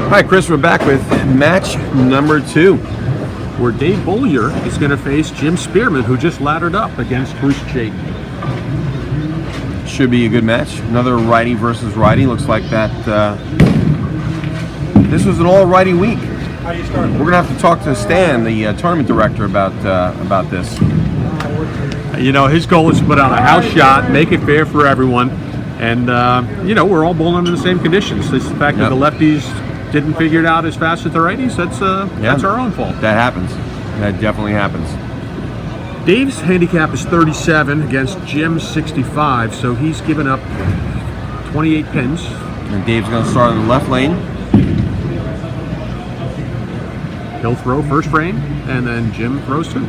Hi, Chris. We're back with match number 2. Where Dave Bourlier is going to face Jim Spearman, who just laddered up against Bruce Chayton. Should be a good match. Another righty versus righty. Looks like that this was an all-righty week. How you starting? We're going to have to talk to Stan, the tournament director, about this. You know, his goal is to put out a house shot, make it fair for everyone. And, you know, we're all bowling under the same conditions. It's the fact that the lefties didn't figure it out as fast as the righties, that's our own fault. That happens. That definitely happens. Dave's handicap is 37 against Jim's 65, so he's given up 28 pins. And Dave's going to start in the left lane. He'll throw first frame, and then Jim throws 2.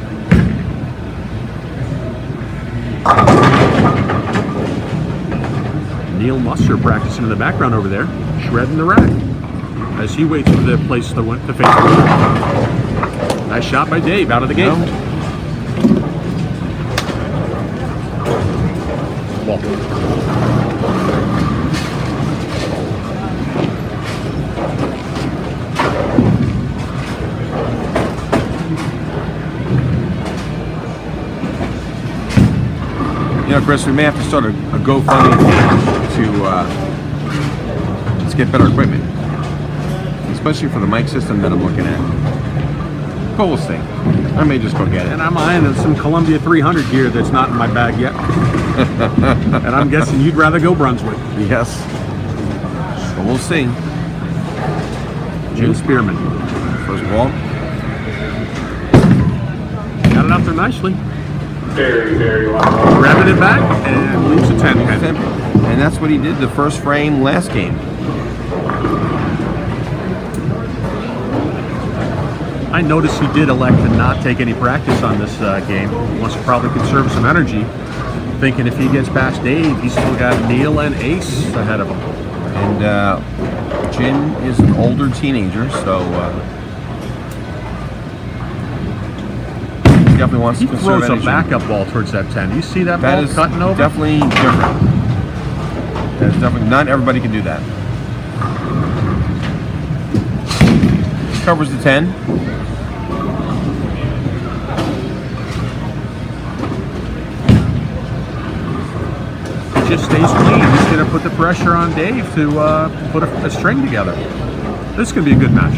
Neil Musser practicing in the background over there, shredding the rack as he waits for the place to face the winner. Nice shot by Dave out of the gate. Ball. You know, Chris, we may have to start a GoFundMe to get better equipment, especially for the mic system that I'm looking at. But we'll see. I may just go get it. And I'm eyeing some Columbia 300 gear that's not in my bag yet. And I'm guessing you'd rather go Brunswick. Yes. But we'll see. Jim Spearman. First ball. Got it out there nicely. Very, very well. Grabbing it back and leaves a 10 pin. And that's what he did the first frame last game. I noticed he did elect to not take any practice on this game. He wants to probably conserve some energy, thinking if he gets past Dave, he's still got Neil and Ace ahead of him. And Jim is an older teenager, so he definitely wants to conserve throws energy. a backup ball towards that 10. You see that ball is cutting over? Definitely different. That's definitely, not everybody can do that. Covers the 10. Just stays clean. He's going to put the pressure on Dave to put a string together. This is going to be a good match.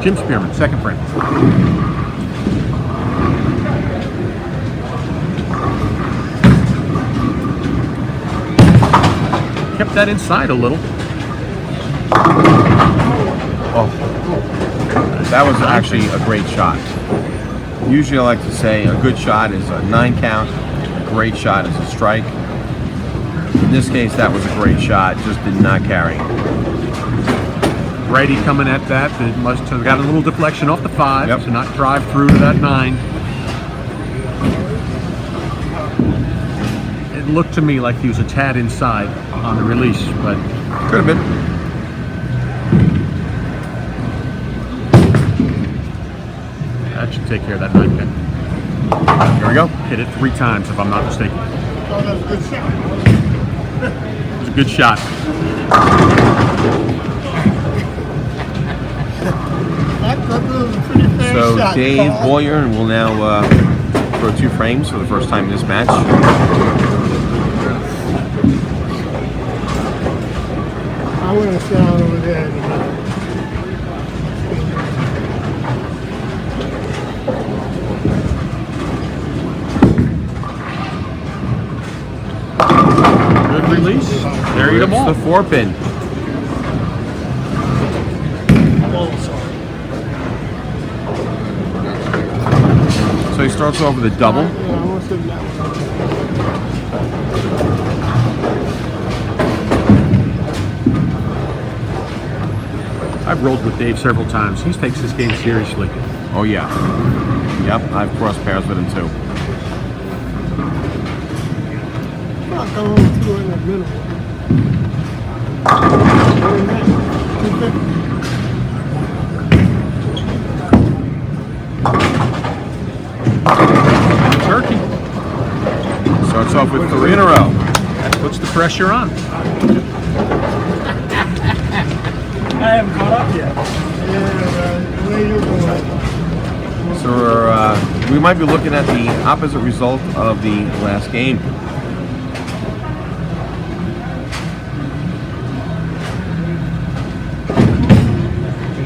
Jim Spearman, second frame. Kept that inside a little. Oh, that was actually a great shot. Usually I like to say a good shot is a 9 count, a great shot is a strike. In this case, that was a great shot, just did not carry. Righty coming at that. It must have got a little deflection off the 5 to not drive through to that 9. It looked to me like he was a tad inside on the release, but could have been. That should take care of that 9 pin. Here we go. Hit it 3 times, if I'm not mistaken. Oh, that was a good shot. It was a good shot. That was a pretty fair So shot. Dave Bourlier will now throw 2 frames for the first time in this match. I want to sit down over there. Good release. There you go. The 4 pin. So he starts off with a double. Yeah, I want to sit down. I've rolled with Dave several times. He takes this game seriously. Oh yeah. Yep, I've crossed pairs with him too. I'll come over to in the middle. Turkey. Starts off with 3 in a row. That puts the pressure on. haven't caught up yet. Yeah, where you going? So we might be looking at the opposite result of the last game.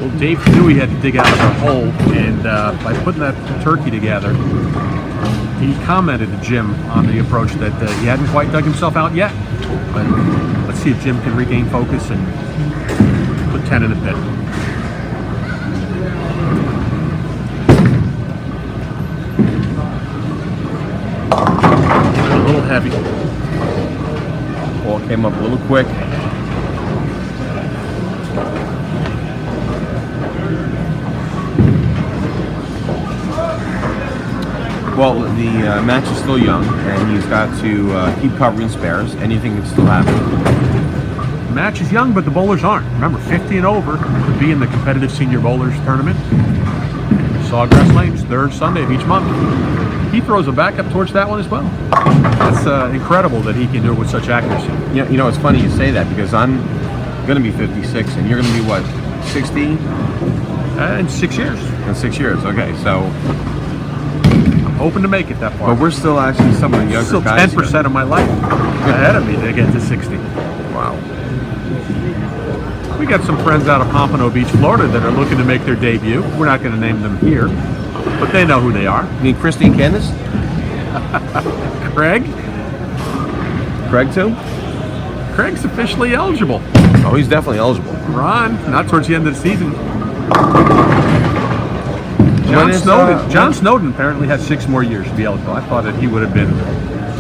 Well, Dave knew he had to dig out of a hole, and by putting that turkey together, he commented to Jim on the approach that he hadn't quite dug himself out yet. But let's see if Jim can regain focus and put 10 in the pit. A little heavy. Ball came up a little quick. Well, the match is still young, and he's got to keep covering spares. Anything can still happen. The match is young, but the bowlers aren't. Remember, 50 and over to be in the competitive senior bowlers tournament. Sawgrass Lanes, third Sunday of each month. He throws a backup towards that one as well. That's incredible that he can do it with such accuracy. Yeah, you know, it's funny you say that because I'm going to be 56, and you're going to be what, 60? In 6 years. In 6 years, okay. So, Hoping to make it that far. but we're still actually some of the younger Still guys. 10% of my life ahead of me to get to 60. Wow. We got some friends out of Pompano Beach, Florida that are looking to make their debut. We're not going to name them here, but they know who they are. You mean Christy and Candace? Craig? Craig too? Craig's officially eligible. Oh, he's definitely eligible. Ron, not towards the end of the season. When is, John Snowden apparently has 6 more years to be eligible. I thought that he would have been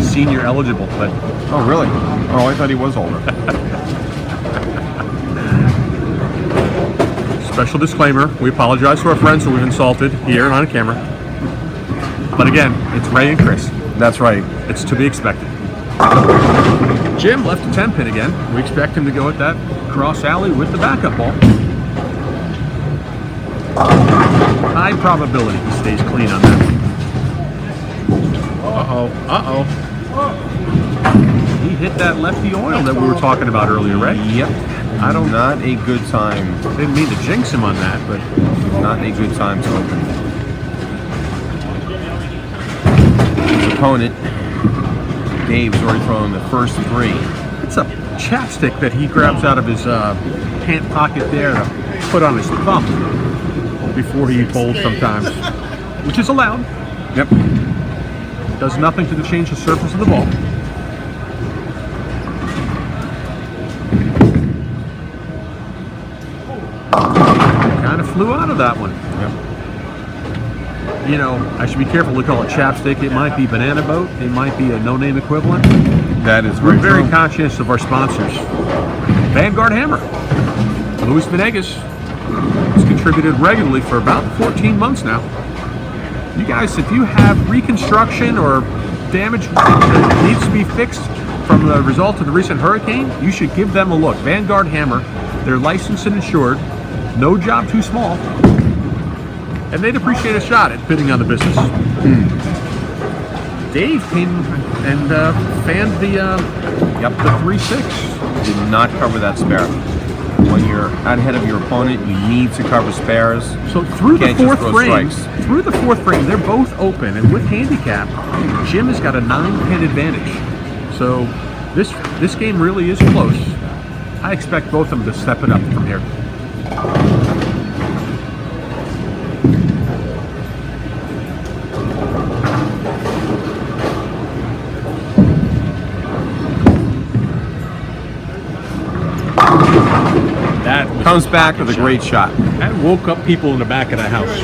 senior eligible, but Oh, really? Oh, I thought he was older. special disclaimer, we apologize to our friends who we've insulted here and on camera. But again, it's Ray and Chris. That's right. It's to be expected. Jim left a 10 pin again. We expect him to go at that cross alley with the backup ball. High probability he stays clean on that. Uh-oh. He hit that lefty oil that we were talking about earlier, Ray. Yep. Not a good time. Didn't mean to jinx him on that, but Not a good time to open. His opponent, Dave's already thrown the first 3. it's a chapstick that he grabs out of his pant pocket there to put on his thumb before he bowls sometimes, which is allowed. Yep. Does nothing to change the surface of the ball. Kind of flew out of that one. Yep. You know, I should be careful to call it chapstick. It might be banana boat. It might be a no-name equivalent. That is We're very true. conscious of our sponsors. Vanguard Hammer. Luis Venegas has contributed regularly for about 14 months now. You guys, if you have reconstruction or damage that needs to be fixed from the result of the recent hurricane, you should give them a look. Vanguard Hammer, they're licensed and insured, no job too small, and they'd appreciate a shot at bidding on the business. Dave came and fanned the 3-6. Did not cover that spare. When you're out ahead of your opponent, you need to cover spares. So through the Can't just fourth throw frame, strikes. they're both open, and with handicap, Jim has got a 9-pin advantage. So this game really is close. I expect both of them to step it up from here. That Comes back with a great shot. That woke up people in the back of the house.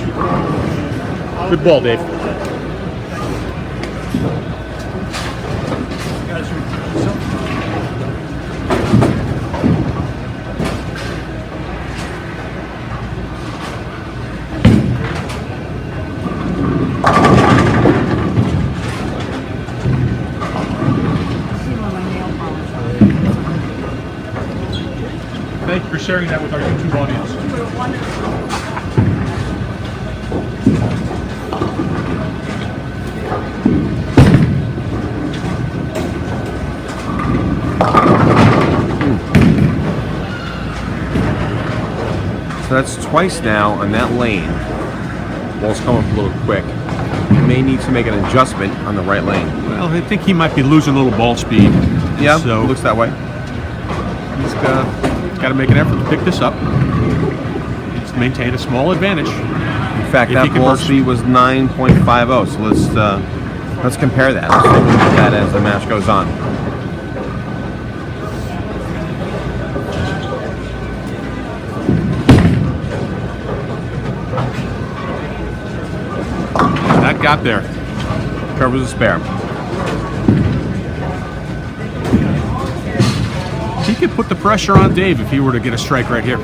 Good ball, Dave. Thank you for sharing that with our YouTube audience. So that's twice now on that lane. Ball's coming up a little quick. He may need to make an adjustment on the right lane. Well, I think he might be losing a little ball speed. Yeah, so it looks that way. He's got to make an effort to pick this up. He's maintained a small advantage. In fact, that ball speed was 9.50. So let's compare that. Let's look at that as the match goes on. That got there. Covers a spare. He could put the pressure on Dave if he were to get a strike right here.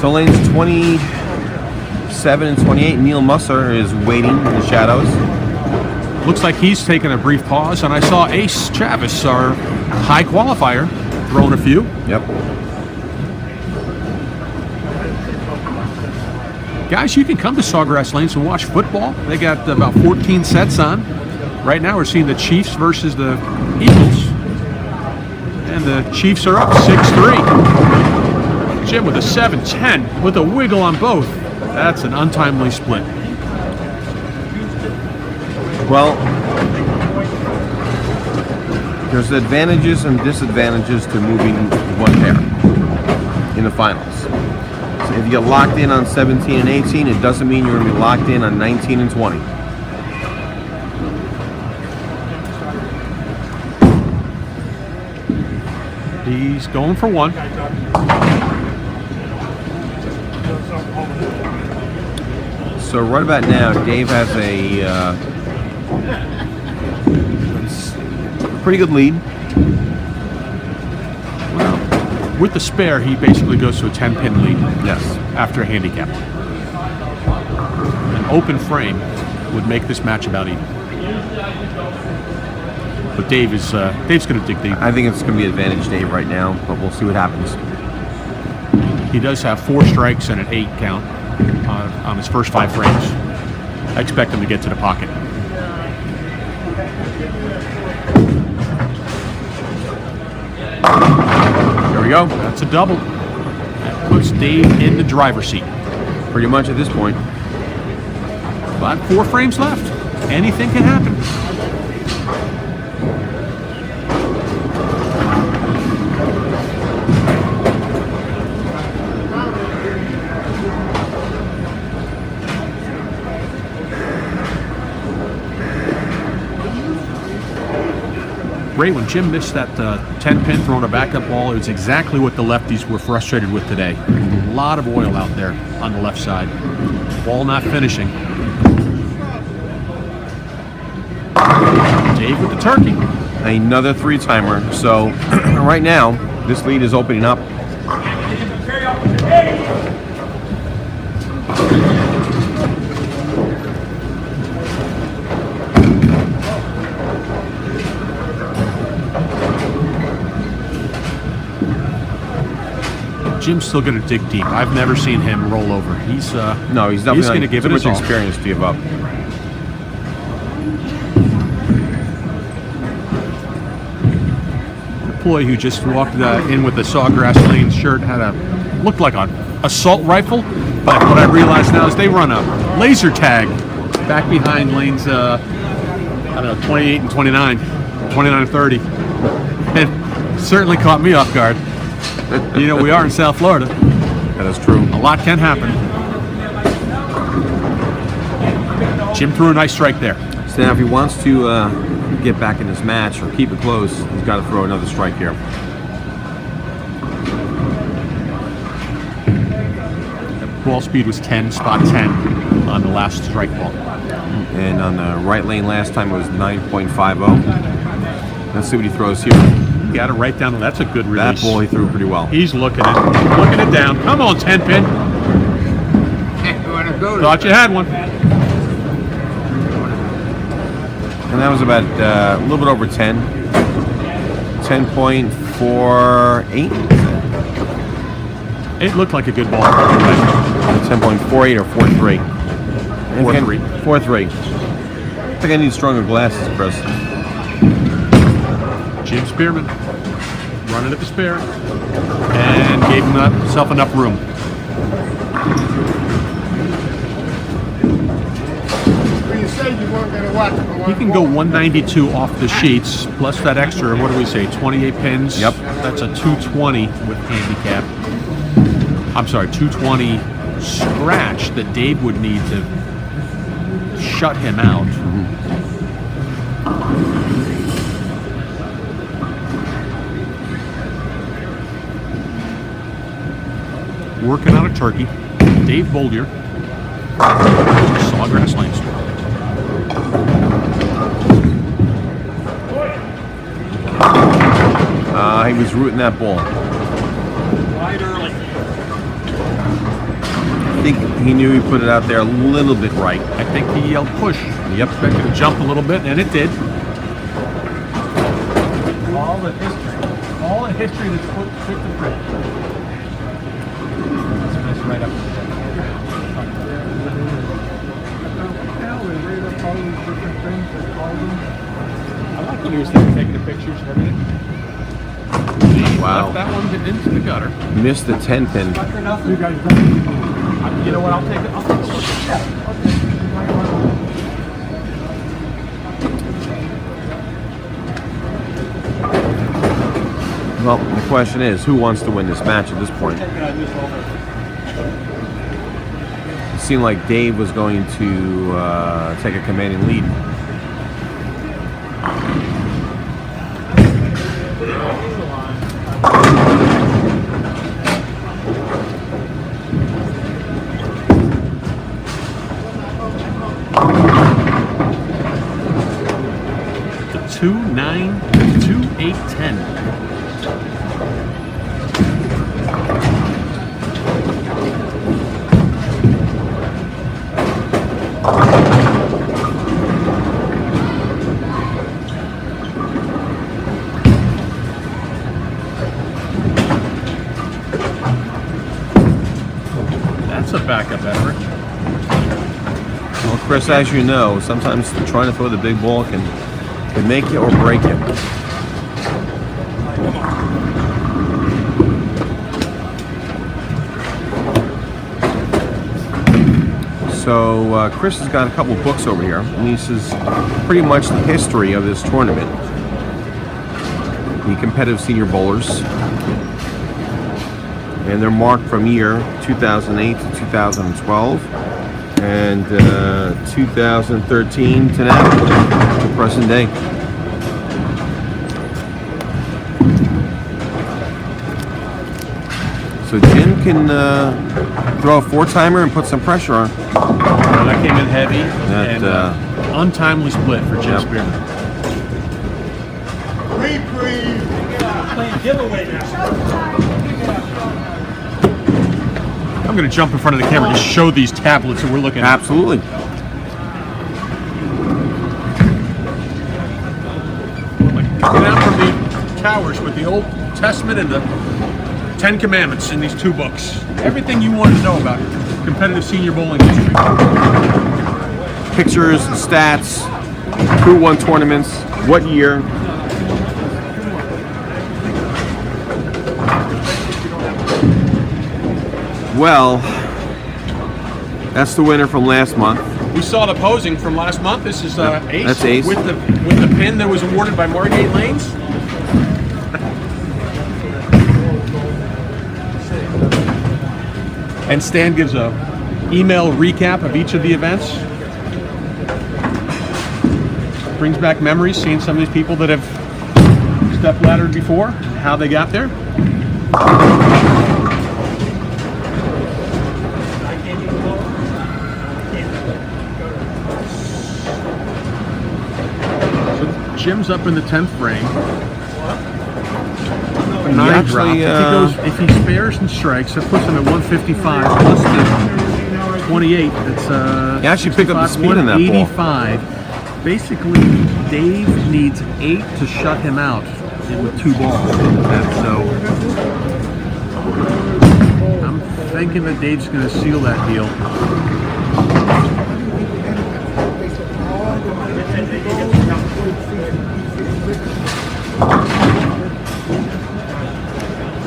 So lanes 27 and 28, Neil Musser is waiting in the shadows. Looks like he's taking a brief pause, and I saw Ace Chavis, our high qualifier, throwing a few. Yep. Guys, you can come to Sawgrass Lanes and watch football. They got about 14 sets on. Right now we're seeing the Chiefs versus the Eagles. And the Chiefs are up 6-3. Jim with a 7-10 with a wiggle on both. That's an untimely split. Well, there's advantages and disadvantages to moving one pair in the finals. So if you get locked in on 17 and 18, it doesn't mean you're going to be locked in on 19 and 20. He's going for one. So right about now, Dave has a pretty good lead. Well, with the spare, he basically goes to a 10-pin lead. Yes. After a handicap. An open frame would make this match about even. But Dave's going to dig deep. I think it's going to be advantage Dave right now, but we'll see what happens. He does have 4 strikes and an 8 count on his first 5 frames. I expect him to get to the pocket. There we go. That's a double. That puts Dave in the driver's seat. Pretty much at this point. But 4 frames left. Anything can happen. Ray, when Jim missed that 10-pin throwing a backup ball, it was exactly what the lefties were frustrated with today. A lot of oil out there on the left side. Ball not finishing. Dave with the turkey. Another 3-timer. So right now, this lead is opening up. Jim's still going to dig deep. I've never seen him roll over. He's No, he's definitely going to give it too his much all. experience to give up. Employee who just walked in with the Sawgrass Lanes shirt looked like an assault rifle. But what I realize now is they run a laser tag back behind lanes, 28 and 29, 29 and 30. And certainly caught me off guard. You know, we are in South Florida. That is true. A lot can happen. Jim threw a nice strike there. So now if he wants to get back in this match or keep it close, he's got to throw another strike here. Ball speed was 10, spot 10 on the last strike ball. And on the right lane last time it was 9.50. Let's see what he throws here. Got it right down. That's a good release. That ball he threw pretty well. He's looking it down. Come on, 10-pin. Thought you had one. And that was about a little bit over 10. 10.48. It looked like a good ball. 10.48 or 4.3. 4.3. 4.3. I think I need stronger glasses, Chris. Jim Spearman running at the spare and gave himself enough room. Well, you said you weren't going to watch it. He can go 192 off the sheets, plus that extra, what do we say, 28 pins? Yep. That's a 220 with handicap. I'm sorry, 220 scratch that Dave would need to shut him out. Working on a turkey, Dave Bourlier, Sawgrass Lanes. He was rooting that ball. Right early. I think he knew he put it out there a little bit right. I think he yelled push. Yep. Expected to jump a little bit, and it did. All the history that's fit to print. That's right up. I like when he was taking the pictures and everything. Wow. Left that one into the gutter. Missed the 10 pin. You guys you know what? I'll take a look at that. Well, the question is, who wants to win this match at this point? It seemed like Dave was going to take a commanding lead. The 2-9, 2-8-10. That's a backup effort. Well, Chris, as you know, sometimes trying to throw the big ball can make you or break you. So Chris has got a couple books over here, and this is pretty much the history of this tournament. The competitive senior bowlers. And they're marked from year 2008 to 2012 and 2013 to now, to present day. So Jim can throw a four-timer and put some pressure on. Well, that came in heavy That, and untimely split for Jim Spearman. Reprieve. Playing giveaway now. I'm going to jump in front of the camera and just show these tablets that we're looking at. Absolutely. Like coming out from the towers with the Old Testament and the Ten Commandments in these two books. Everything you want to know about competitive senior bowling history. Pictures, stats, who won tournaments, what year. Well, that's the winner from last month. We saw the posing from last month. This is Ace. That's Ace. With the pin that was awarded by Margate Lanes. And Stan gives a email recap of each of the events. Brings back memories, seeing some of these people that have step laddered before, how they got there. So Jim's up in the 10th frame. A 9 drop. If he spares and strikes, that puts him at 155 plus the 28. That's He actually picked up the speed in that ball. 185. Basically, Dave needs 8 to shut him out with 2 balls. And so I'm thinking that Dave's going to seal that deal.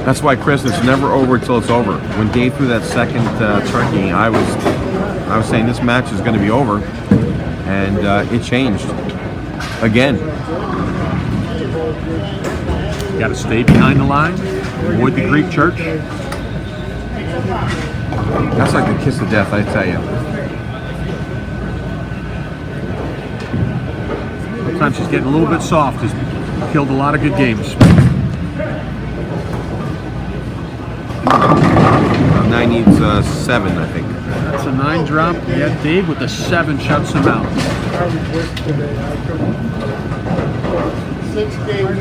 That's why, Chris, it's never over till it's over. When Dave threw that second turkey, I was saying this match is going to be over, and it changed again. Got to stay behind the line. Avoid the Greek church. That's like the kiss of death, I tell you. Sometimes she's getting a little bit soft. Has killed a lot of good games. 9 needs 7, I think. That's a 9 drop. Yeah, Dave with the 7 shuts him out. 6 games.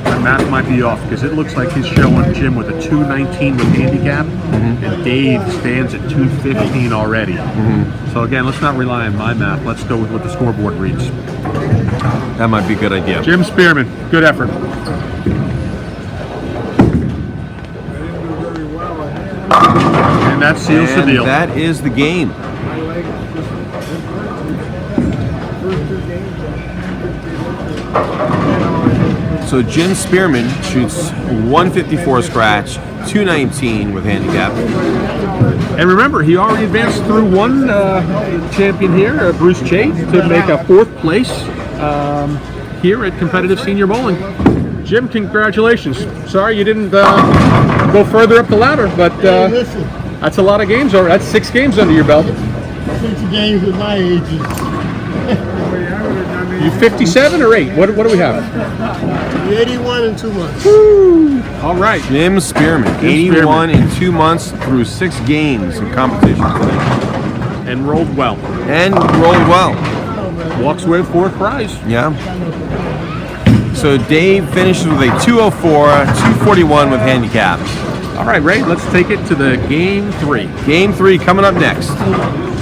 My math might be off because it looks like he's showing Jim with a 219 with handicap, and Dave stands at 215 already. So again, let's not rely on my math. Let's go with what the scoreboard reads. That might be a good idea. Jim Spearman, good effort. And that seals the deal. That is the game. So Jim Spearman shoots 154 scratch, 219 with handicap. And remember, he already advanced through one champion here, Bruce Chait, to make a 4th place here at Competitive Senior Bowling. Jim, congratulations. Sorry you didn't go further up the ladder, but Hey, listen, that's a lot of games. That's 6 games under your belt. 6 games with my ages. You 57 or 8? What do we have? 81 in 2 months. All right. Jim Spearman, 81 in 2 months through 6 games in competition today. And rolled well. And rolled well. Walks away with 4th prize. Yeah. So Dave finishes with a 204, 241 with handicap. All right, Ray, let's take it to the game 3. Game 3 coming up next.